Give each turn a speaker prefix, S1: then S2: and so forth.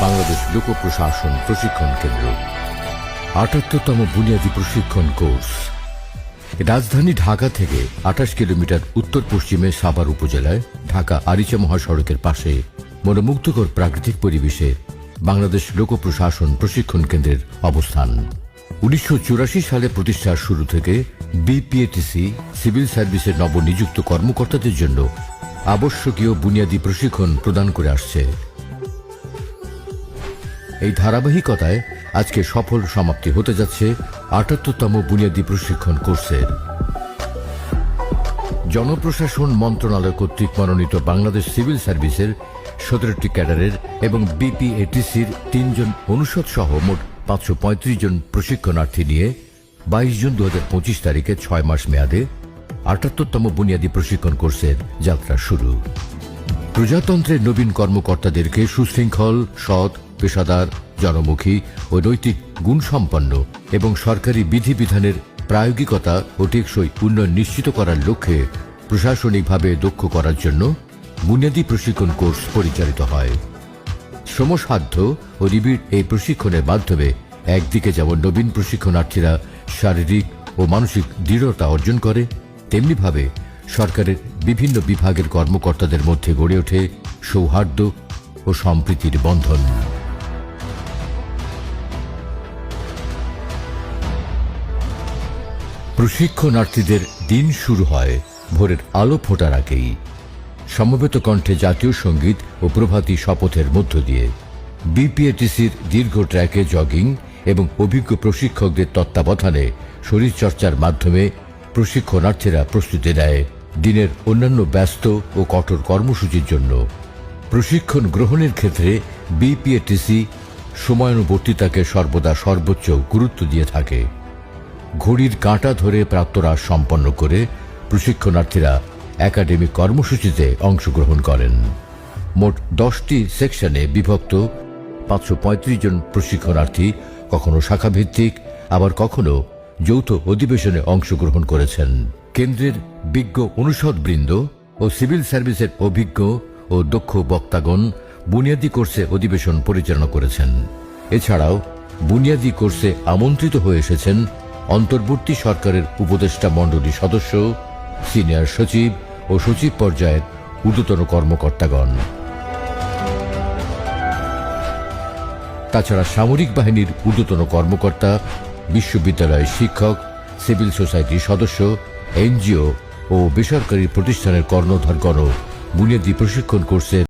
S1: বাংলাদেশ লোক প্রশাসন প্রশিক্ষণ কেন্দ্র ৭৮তম বুনিয়াদী প্রশিক্ষণ কোর্স। রাজধানী ঢাকা থেকে ২৮ কিলোমিটার উত্তর পশ্চিমে সাভার উপজেলায় ঢাকা আরিচা মহাসড়কের পাশে মনোমুগ্ধকর প্রাকৃতিক পরিবেশে বাংলাদেশ লোক প্রশাসন প্রশিক্ষণ কেন্দ্রের অবস্থান। ১৯৮৪ সালে প্রতিষ্ঠার শুরু থেকে বিপিএটিসি সিভিল সার্ভিসের নবনিযুক্ত কর্মকর্তাদের জন্য আবশ্যকীয় বুনিয়াদী প্রশিক্ষণ প্রদান করে আসছে। এই ধারাবাহিকতায় আজকে সফল সমাপ্তি হতে যাচ্ছে ৭৮তম বুনিয়াদী প্রশিক্ষণ কোর্সের। জনপ্রশাসন মন্ত্রণালয় কর্তৃক মনোনীত বাংলাদেশ সিভিল সার্ভিসের ১৭টি ক্যাডারের এবং বিপিএটিসির ৩ জন অনুষদ সহ মোট ৫৩৫ জন প্রশিক্ষণার্থী নিয়ে ২২ জুন ২০২৫ তারিখে ৬ মাস মেয়াদে ৭৮তম বুনিয়াদী প্রশিক্ষণ কোর্সের যাত্রা শুরু। প্রজাতন্ত্রের নবীন কর্মকর্তাদেরকে সুশৃঙ্খল, সৎ, পেশাদার, জনমুখী ও নৈতিক গুণসম্পন্ন এবং সরকারি বিধিবিধানের প্রায়োগিকতা ও টেকসই উন্নয়ন নিশ্চিত করার লক্ষ্যে প্রশাসনিকভাবে দক্ষ করার জন্য বুনিয়াদী প্রশিক্ষণ কোর্স পরিচালিত হয়। শ্রমসাধ্য ও নিবিড় এই প্রশিক্ষণের মাধ্যমে একদিকে যেমন নবীন প্রশিক্ষণার্থীরা শারীরিক ও মানসিক দৃঢ়তা অর্জন করে, তেমনিভাবে সরকারের বিভিন্ন বিভাগের কর্মকর্তাদের মধ্যে গড়ে ওঠে সৌহার্দ্য ও সম্প্রীতির বন্ধন। প্রশিক্ষণার্থীদের দিন শুরু হয় ভোরের আলো ফোটার আগেই সমবেত কণ্ঠে জাতীয় সঙ্গীত ও প্রভাতী শপথের মধ্য দিয়ে। বিপিএটিসির দীর্ঘ ট্র্যাকে জগিং এবং অভিজ্ঞ প্রশিক্ষকদের তত্ত্বাবধানে শরীরচর্চার মাধ্যমে প্রশিক্ষণার্থীরা প্রস্তুতি নেয় দিনের অন্যান্য ব্যস্ত ও কঠোর কর্মসূচির জন্য। প্রশিক্ষণ গ্রহণের ক্ষেত্রে বিপিএটিসি সময়ানুবর্তিতাকে সর্বদা সর্বোচ্চ গুরুত্ব দিয়ে থাকে। ঘড়ির কাঁটা ধরে প্রাতরাশ সম্পন্ন করে প্রশিক্ষণার্থীরা একাডেমিক কর্মসূচিতে অংশগ্রহণ করেন। মোট 10টি সেকশনে বিভক্ত ৫৩৫ জন প্রশিক্ষণার্থী কখনো শাখাভিত্তিক, আবার কখনো যৌথ অধিবেশনে অংশগ্রহণ করেছেন। কেন্দ্রের বিজ্ঞ অনুষদবৃন্দ ও সিভিল সার্ভিসের অভিজ্ঞ ও দক্ষ বক্তাগণ বুনিয়াদী কোর্সে অধিবেশন পরিচালনা করেছেন। এছাড়াও বুনিয়াদী কোর্সে আমন্ত্রিত হয়ে এসেছেন অন্তর্বর্তী সরকারের উপদেষ্টা মণ্ডলী সদস্য, সিনিয়র সচিব ও সচিব পর্যায়ের ঊর্ধ্বতন কর্মকর্তাগণ। তাছাড়া সামরিক বাহিনীর ঊর্ধ্বতন কর্মকর্তা, বিশ্ববিদ্যালয়ের শিক্ষক, সিভিল সোসাইটির সদস্য, এনজিও ও বেসরকারি প্রতিষ্ঠানের কর্ণধারগণও বুনিয়াদী প্রশিক্ষণ কোর্সের